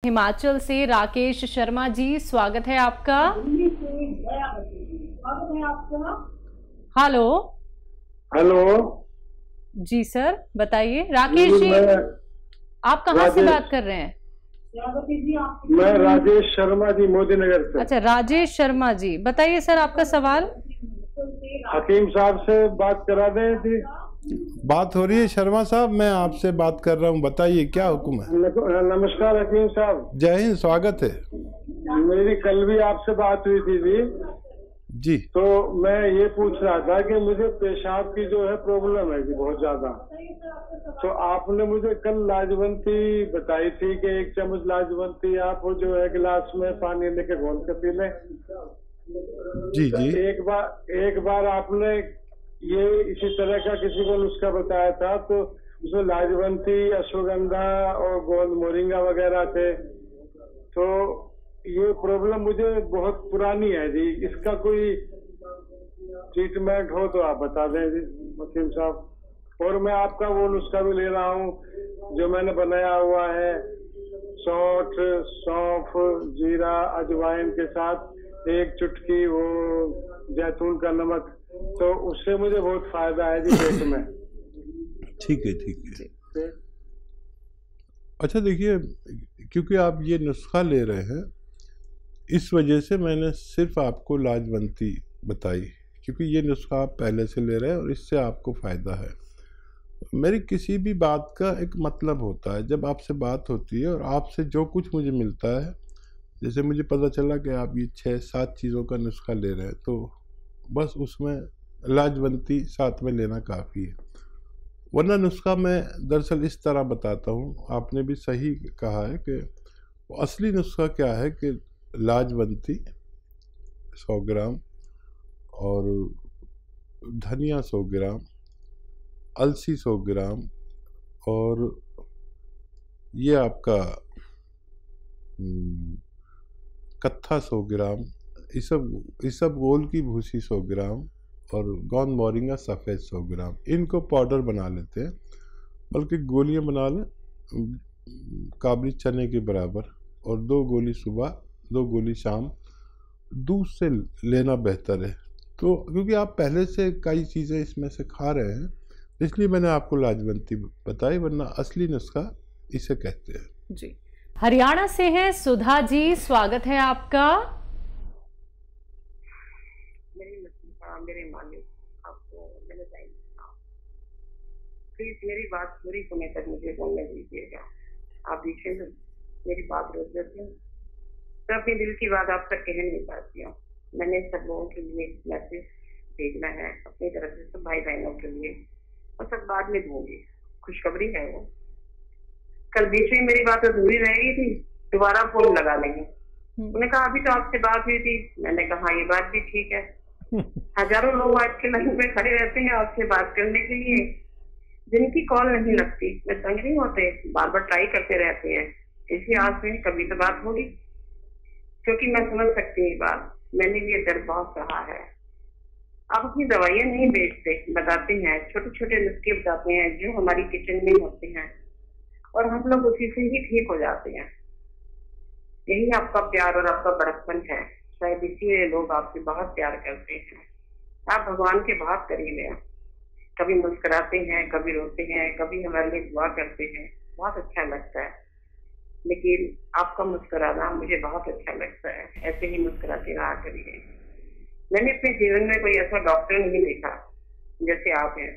हिमाचल से राकेश शर्मा जी, स्वागत है आपका। हेलो। हेलो जी सर, बताइए। राकेश जी, आप कहाँ से बात कर रहे हैं? मैं राजेश शर्मा जी, मोदी नगर से। अच्छा, राजेश शर्मा जी, बताइए सर आपका सवाल। हकीम साहब से बात करा दें जी। बात हो रही है शर्मा साहब, मैं आपसे बात कर रहा हूँ, बताइए क्या हुक्म है। नमस्कार हकीम साहब। जय हिंद, स्वागत है। मेरी कल भी आपसे बात हुई थी जी। तो मैं ये पूछ रहा था कि मुझे पेशाब की जो है प्रॉब्लम है जी बहुत ज्यादा। तो आपने मुझे कल लाजवंती बताई थी कि 1 चम्मच लाजवंती आप वो जो है गिलास में पानी लेके घोल के पी लें। जी जी। एक बार आपने ये इसी तरह का किसी को नुस्खा बताया था, तो उसमें लाजवंती, अश्वगंधा और गोंद मोरिंगा वगैरह थे। तो ये प्रॉब्लम मुझे बहुत पुरानी है जी, इसका कोई ट्रीटमेंट हो तो आप बता दें जी वकील साहब। और मैं आपका वो नुस्खा भी ले रहा हूँ जो मैंने बनाया हुआ है, सौंठ, सौंफ, जीरा, अजवाइन के साथ 1 चुटकी वो जैतून का नमक, तो उससे मुझे बहुत फायदा है जी पेट में। ठीक है ठीक है। अच्छा देखिए, क्योंकि आप ये नुस्खा ले रहे हैं इस वजह से मैंने सिर्फ आपको लाजवंती बताई, क्योंकि ये नुस्खा आप पहले से ले रहे हैं और इससे आपको फ़ायदा है। मेरी किसी भी बात का एक मतलब होता है। जब आपसे बात होती है और आपसे जो कुछ मुझे मिलता है, जैसे मुझे पता चला कि आप ये 6-7 चीज़ों का नुस्खा ले रहे हैं, तो बस उसमें लाजवंती साथ में लेना काफ़ी है। वरना नुस्खा मैं दरअसल इस तरह बताता हूँ, आपने भी सही कहा है कि असली नुस्खा क्या है कि लाजवंती 100 ग्राम और धनिया 100 ग्राम, अलसी 100 ग्राम और ये आपका कत्था 100 ग्राम, ये सब गोल की भूसी 100 ग्राम और गोंद मोरिंगा सफ़ेद 100 ग्राम, इनको पाउडर बना लेते हैं, बल्कि गोलियां बना लें काबली चने के बराबर, और 2 गोली सुबह 2 गोली शाम दूध से लेना बेहतर है। तो क्योंकि आप पहले से कई चीज़ें इसमें से खा रहे हैं, इसलिए मैंने आपको लाजवंती बताई, वरना असली नुस्खा इसे कहते हैं। जी। हरियाणा से हैं सुधा जी, स्वागत है आपका। मेरे मालिक आपको मैंने प्लीज मेरी बात पूरी होने तक मुझे बोलने दीजिएगा। आप बीच में मेरी बात रोक देते हैं तो अपने दिल की बात आप तक कह नहीं पाती हूँ। मैंने सब लोगों के लिए मैसेज भेजना है अपनी तरफ से, सब भाई बहनों के लिए, और सब बाद में दूंगी। खुशखबरी है वो, कल बीच में मेरी बात अधूरी रहेगी थी, दोबारा फोन लगा लेंगे। उन्होंने कहा अभी तो आपसे बात हुई थी। मैंने कहा ये बात भी ठीक है। हजारों लोग आज के लाइन पे खड़े रहते हैं आपसे बात करने के लिए, जिनकी कॉल नहीं लगती, वे तंग नहीं होते, बार बार ट्राई करते रहते हैं। इसी आस में कभी तो बात होगी, क्योंकि मैं समझ सकती हूँ बात, मैंने भी ये दर्द बहुत सहा है। आप अपनी दवाइयाँ नहीं बेचते, बताते हैं, छोटे छोटे नुस्खे बताते हैं जो हमारी किचन में होते हैं, और हम लोग उसी से ही ठीक हो जाते हैं। यही आपका प्यार और आपका बड़कपन है, शायद इसीलिए लोग आपसे बहुत प्यार करते हैं। आप भगवान के बहुत करीब हैं, कभी मुस्कुराते हैं, कभी रोते हैं, कभी हमारे लिए दुआ करते हैं, बहुत अच्छा लगता है। लेकिन आपका मुस्कुराना मुझे बहुत अच्छा लगता है, ऐसे ही मुस्कुराते रहा करिए। मैंने अपने जीवन में कोई ऐसा डॉक्टर नहीं देखा जैसे आप हैं।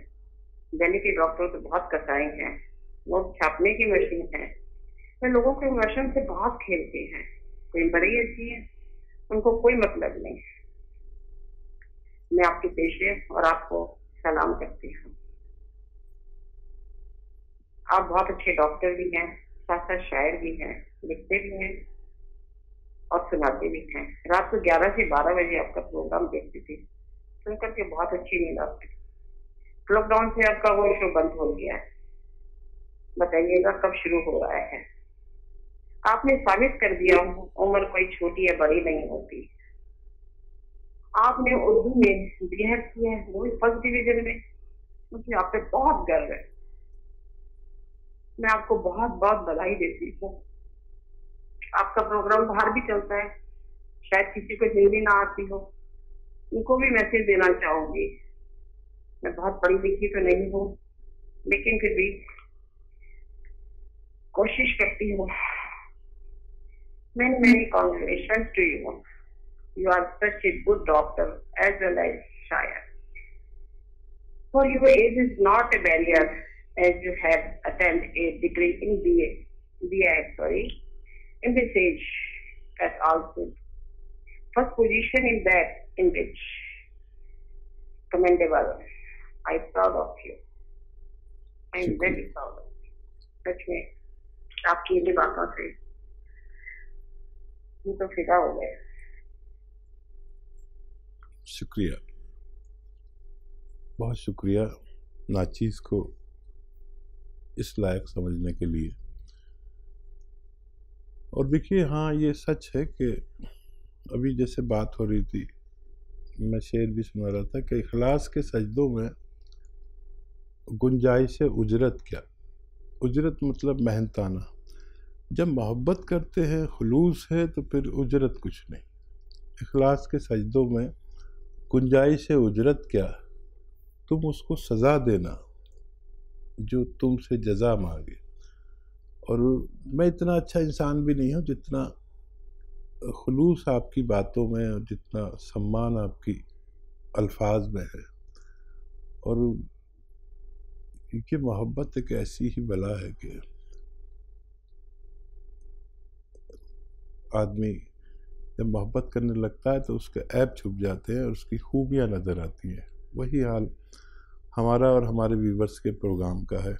दिल्ली के डॉक्टर तो बहुत कसाई हैं, वो छापने की मशीन है, वे लोगों के इमोशन से बहुत खेलते हैं। कोई बड़ी अच्छी है, उनको कोई मतलब नहीं। मैं आपके पेशे और आपको सलाम करती हूँ। आप बहुत अच्छे डॉक्टर भी हैं, साथ साथ शायर भी हैं, लिखते भी हैं और सुनाते भी हैं। रात को 11 से 12 बजे आपका प्रोग्राम देखती थी, सुनकर के बहुत अच्छी नींद आती। लॉकडाउन से आपका वो शो बंद हो गया है, बताइएगा कब शुरू हो रहा है। आपने साबित कर दिया उम्र कोई छोटी या बड़ी नहीं होती। आपने उर्दू में बीएड किया है, वो भी फर्स्ट डिवीजन में, मुझे आप पे बहुत गर्व है। मैं आपको बहुत बहुत बधाई देती हूँ। आपका प्रोग्राम बाहर भी चलता है, शायद किसी को हिंदी ना आती हो, उनको भी मैसेज देना चाहूंगी। मैं बहुत पढ़ी लिखी तो नहीं हूँ, लेकिन फिर भी कोशिश करती हूँ। Many congratulations to you. You are such a good doctor as well as shire. For your age is not a barrier, as you have attained a degree in BA in this age at also first position in that in which commendable. I am proud of you. I am very proud of you. सच में आपकी इन बातों से ये तो फिदा हो गए। शुक्रिया, बहुत शुक्रिया नाचीज को इस लायक समझने के लिए। और देखिए, हाँ ये सच है कि अभी जैसे बात हो रही थी, मैं शेर भी सुना रहा था कि इखलास के सजदों में गुंजाइश उजरत क्या। उजरत मतलब मेहनताना। जब मोहब्बत करते हैं, खुलूस है, तो फिर उजरत कुछ नहीं। इखलास के सजदों में गुंजाइश उजरत क्या, तुम उसको सज़ा देना जो तुमसे जज़ा मांगे। और मैं इतना अच्छा इंसान भी नहीं हूँ जितना खुलूस आपकी बातों में और जितना सम्मान आपकी अल्फाज में है। और ये मोहब्बत एक ऐसी ही बला है कि आदमी जब मोहब्बत करने लगता है तो उसके ऐब छुप जाते हैं और उसकी खूबियाँ नज़र आती हैं। वही हाल हमारा और हमारे व्यूवर्स के प्रोग्राम का है।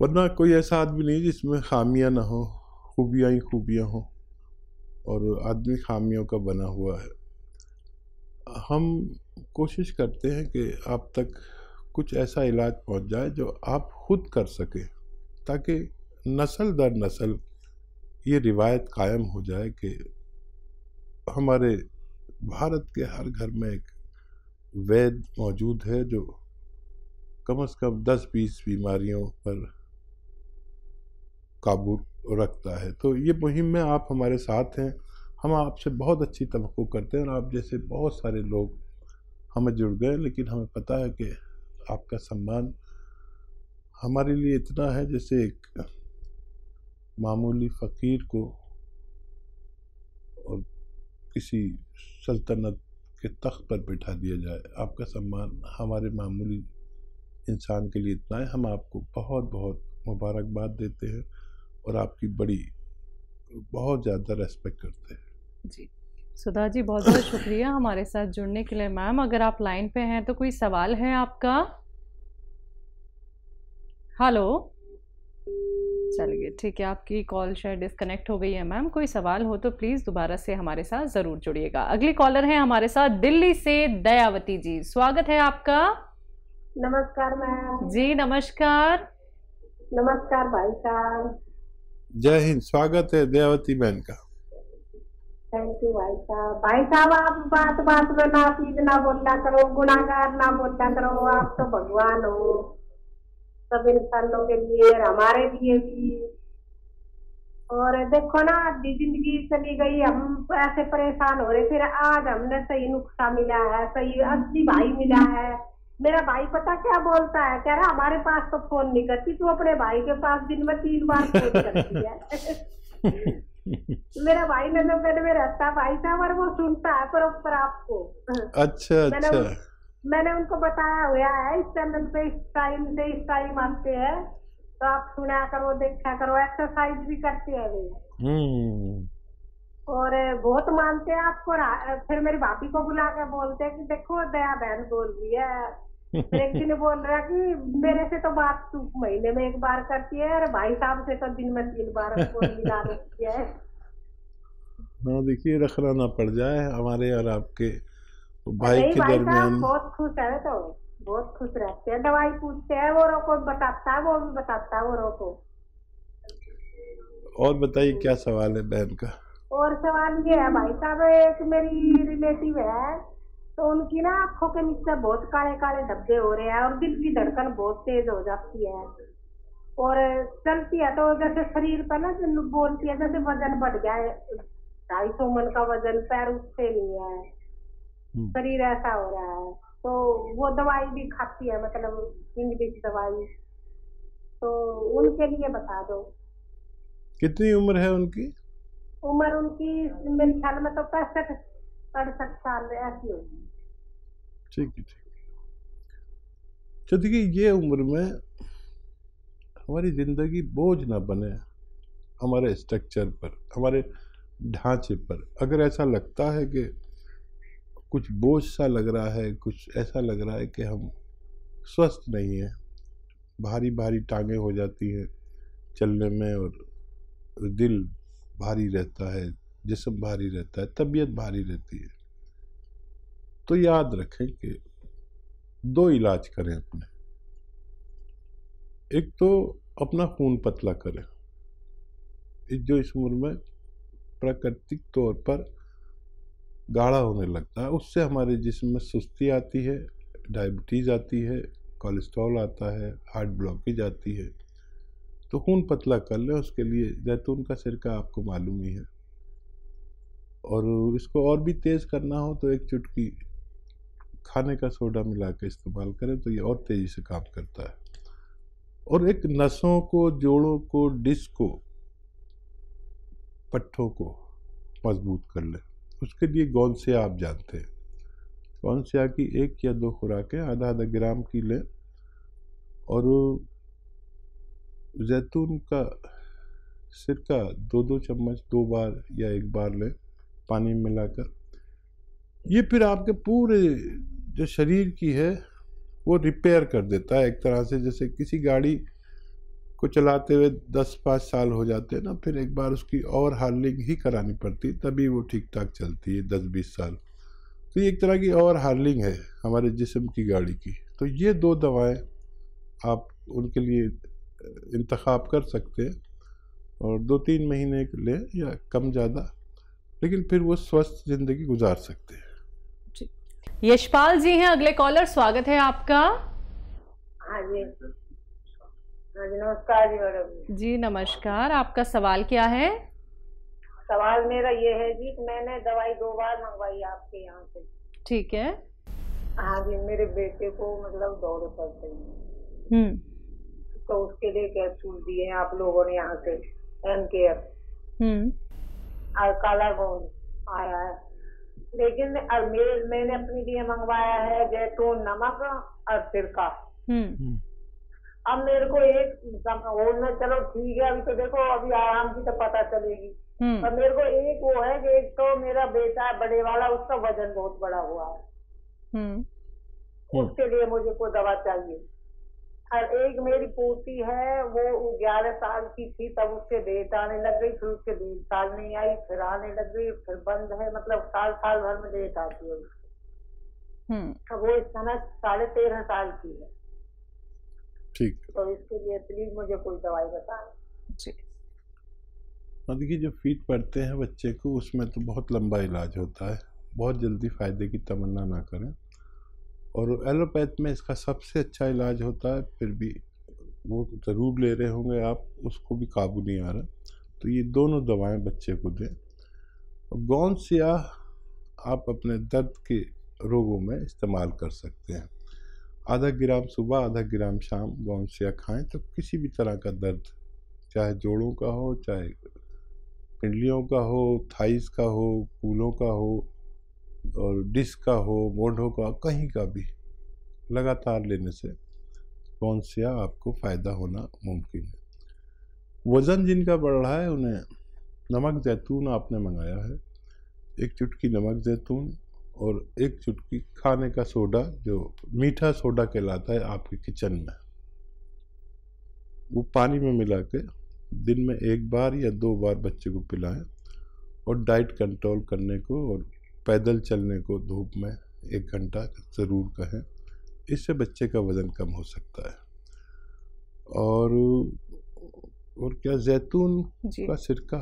वरना कोई ऐसा आदमी नहीं जिसमें खामियां ना हो, खूबियाँ ही खूबियाँ हों, और आदमी खामियों का बना हुआ है। हम कोशिश करते हैं कि आप तक कुछ ऐसा इलाज पहुंच जाए जो आप खुद कर सकें, ताकि नस्ल दर नस्ल ये रिवायत कायम हो जाए कि हमारे भारत के हर घर में एक वैद्य मौजूद है जो कम से कम 10-20 बीमारियों पर काबू रखता है। तो ये मुहिम में आप हमारे साथ हैं। हम आपसे बहुत अच्छी तवक्को करते हैं और आप जैसे बहुत सारे लोग हमें जुड़ गए, लेकिन हमें पता है कि आपका सम्मान हमारे लिए इतना है जैसे एक मामूली फ़कीर को और किसी सल्तनत के तख्त पर बिठा दिया जाए। आपका सम्मान हमारे मामूली इंसान के लिए इतना है। हम आपको बहुत बहुत मुबारकबाद देते हैं और आपकी बड़ी बहुत ज़्यादा रेस्पेक्ट करते हैं। जी सुधा जी, बहुत बहुत शुक्रिया हमारे साथ जुड़ने के लिए। मैम, अगर आप लाइन पे हैं तो कोई सवाल है आपका? हेलो, चलिए ठीक है, आपकी कॉल शायद डिस्कनेक्ट हो गई है। मैम, कोई सवाल हो तो प्लीज़ दोबारा से हमारे साथ ज़रूर जुड़िएगा। अगली कॉलर है हमारे साथ दिल्ली से दयावती जी, स्वागत है आपका। नमस्कार मैम। जी नमस्कार। नमस्कार भाई साहब। जय हिंद, स्वागत है दयावती बहन का। थैंक यू भाई साहब। भाई साहब, आप बात बात में नापीद ना बोलना करो, गुनाहगार ना बोलना करो। आप तो भगवान हो सब इंसानों के लिए और हमारे लिए भी। और देखो ना, आधी जिंदगी चली गई, हम ऐसे परेशान हो रहे, फिर आज हमने सही नुस्खा मिला है, सही असली भाई मिला है। मेरा भाई पता क्या बोलता है, कह रहा हमारे पास तो फोन नहीं करती, तू अपने भाई के पास दिन में 3 बार फोन करती है। मेरा भाई नजर में रहता है भाई साहब, और वो सुनता है प्रॉपर आपको। अच्छा मैंने उनको बताया हुआ है इस चैनल पे इस टाइम आते हैं, तो आप सुना करो, देखा करो, एक्सरसाइज भी करते हैं वे। और बहुत मानते हैं आपको। फिर मेरी भाभी को बुला के बोलते हैं कि देखो दया बहन बोल रही है। फिर एक दिन बोल रहा कि मेरे से तो बात तू महीने में 1 बार करती है, और भाई साहब से तो दिन में 3 बार फोन मिला देती है। हाँ, देखिए रखना ना पड़ जाए हमारे और आपके भाई के दरमियान। बहुत खुश है, तो बहुत खुश रहते हैं। दवाई पूछते हैं, वो को बताता है, वो भी बताता है वो को। और बताइए क्या सवाल है बहन का? और सवाल ये है भाई साहब, एक मेरी रिलेटिव है, तो उनकी ना आंखों के नीचे बहुत काले काले धब्बे हो रहे हैं और दिल की धड़कन बहुत तेज हो जाती है। और चलती है तो जैसे शरीर पर ना जो बोलती है जैसे वजन बढ़ गया है, 250 मन का वजन, पैर उठते नहीं है, शरीर ऐसा हो रहा है। तो वो दवाई भी खाती है, मतलब इंग्लिश दवाई, तो उनके लिए बता दो। कितनी उम्र है उनकी? उम्र उनकी मेरे ख्याल में तो 65-68 साल ऐसी होगी। ठीक है, ठीक है। तो देखिए, ये उम्र में हमारी जिंदगी बोझ ना बने हमारे स्ट्रक्चर पर, हमारे ढांचे पर। अगर ऐसा लगता है कि कुछ बोझ सा लग रहा है, कुछ ऐसा लग रहा है कि हम स्वस्थ नहीं हैं, भारी भारी टांगें हो जाती हैं चलने में, और दिल भारी रहता है, जिस्म भारी रहता है, तबीयत भारी रहती है, तो याद रखें कि 2 इलाज करें अपने। एक तो अपना खून पतला करें, जो इस उम्र में प्राकृतिक तौर पर गाढ़ा होने लगता है, उससे हमारे जिस्म में सुस्ती आती है, डायबिटीज़ आती है, कोलेस्ट्रॉल आता है, हार्ट ब्लॉकेज आती है। तो खून पतला कर लें, उसके लिए जैतून का सिरका आपको मालूम ही है। और इसको और भी तेज़ करना हो तो 1 चुटकी खाने का सोडा मिला के इस्तेमाल करें, तो ये और तेज़ी से काम करता है। और एक नसों को, जोड़ों को, डिस्क को, पट्ठों को मजबूत कर लें। उसके लिए गोंसिया आप जानते हैं, गोंसिया की 1 या 2 खुराकें आधा ग्राम की लें, और जैतून का सिरका 2-2 चम्मच 2 बार या 1 बार लें पानी मिलाकर। ये फिर आपके पूरे जो शरीर की है वो रिपेयर कर देता है, एक तरह से जैसे किसी गाड़ी को चलाते हुए 10-5 साल हो जाते हैं ना, फिर एक बार उसकी और हार्लिंग ही करानी पड़ती, तभी वो ठीक ठाक चलती है 10-20 साल। तो ये एक तरह की और हार्लिंग है हमारे जिस्म की गाड़ी की। तो ये 2 दवाएं आप उनके लिए इंतखाब कर सकते हैं, और 2-3 महीने लें या कम ज़्यादा, लेकिन फिर वो स्वस्थ ज़िंदगी गुजार सकते हैं। यशपाल जी हैं अगले कॉलर, स्वागत है आपका। हाँ जी, हाँ जी, नमस्कार जी मैडम। जी नमस्कार, आपका सवाल क्या है? सवाल मेरा ये है जी कि मैंने दवाई 2 बार मंगवाई आपके यहाँ से। ठीक है। हाँ जी, मेरे बेटे को मतलब दौरे पड़ते हैं, तो उसके लिए कैप्सूल दिए हैं आप लोगों ने यहाँ से, एम केयर, और काला गोंद आया है। लेकिन मैंने अपने लिए मंगवाया है जैतून नमक और सिरका। अब मेरे को एक और में, चलो ठीक है, अभी तो देखो अभी आराम की तो पता चलेगी, पर मेरे को एक वो है कि एक तो मेरा बेटा है बड़े वाला, उसका वजन बहुत बड़ा हुआ है, उसके लिए मुझे कोई दवा चाहिए। और एक मेरी पोती है, वो 11 साल की थी तब उसके डेट आने लग गई, फिर उसके 1.5 साल नहीं आई, फिर आने लग गई, फिर बंद है, मतलब साल भर में डेट आती है उसकी। वो इस समय 13.5 साल की है। ठीक, तो इसके लिए प्लीज मुझे कोई दवाई बताएं जी। देखिए, जो फीट पड़ते हैं बच्चे को, उसमें तो बहुत लंबा इलाज होता है, बहुत जल्दी फायदे की तमन्ना ना करें। और एलोपैथ में इसका सबसे अच्छा इलाज होता है, फिर भी वो ज़रूर ले रहे होंगे आप, उसको भी काबू नहीं आ रहा, तो ये दोनों दवाएं बच्चे को दें। गोंसिया आप अपने दर्द के रोगों में इस्तेमाल कर सकते हैं। आधा ग्राम सुबह, आधा ग्राम शाम गोंसिया खाएं, तो किसी भी तरह का दर्द, चाहे जोड़ों का हो, चाहे पिंडलियों का हो, थाइस का हो, कूलों का हो, और डिस्क का हो, मोढ़ों का, कहीं का भी, लगातार लेने से गोंसिया आपको फ़ायदा होना मुमकिन है। वज़न जिनका बढ़ रहा है उन्हें नमक जैतून आपने मंगाया है, 1 चुटकी नमक जैतून और 1 चुटकी खाने का सोडा, जो मीठा सोडा कहलाता है आपके किचन में, वो पानी में मिला के दिन में 1 बार या 2 बार बच्चे को पिलाएं। और डाइट कंट्रोल करने को और पैदल चलने को धूप में 1 घंटा ज़रूर कहें, इससे बच्चे का वज़न कम हो सकता है। और क्या, जैतून का सिरका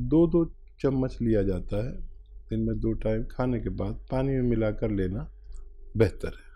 2-2 चम्मच लिया जाता है, दिन में 2 टाइम खाने के बाद पानी में मिलाकर लेना बेहतर है।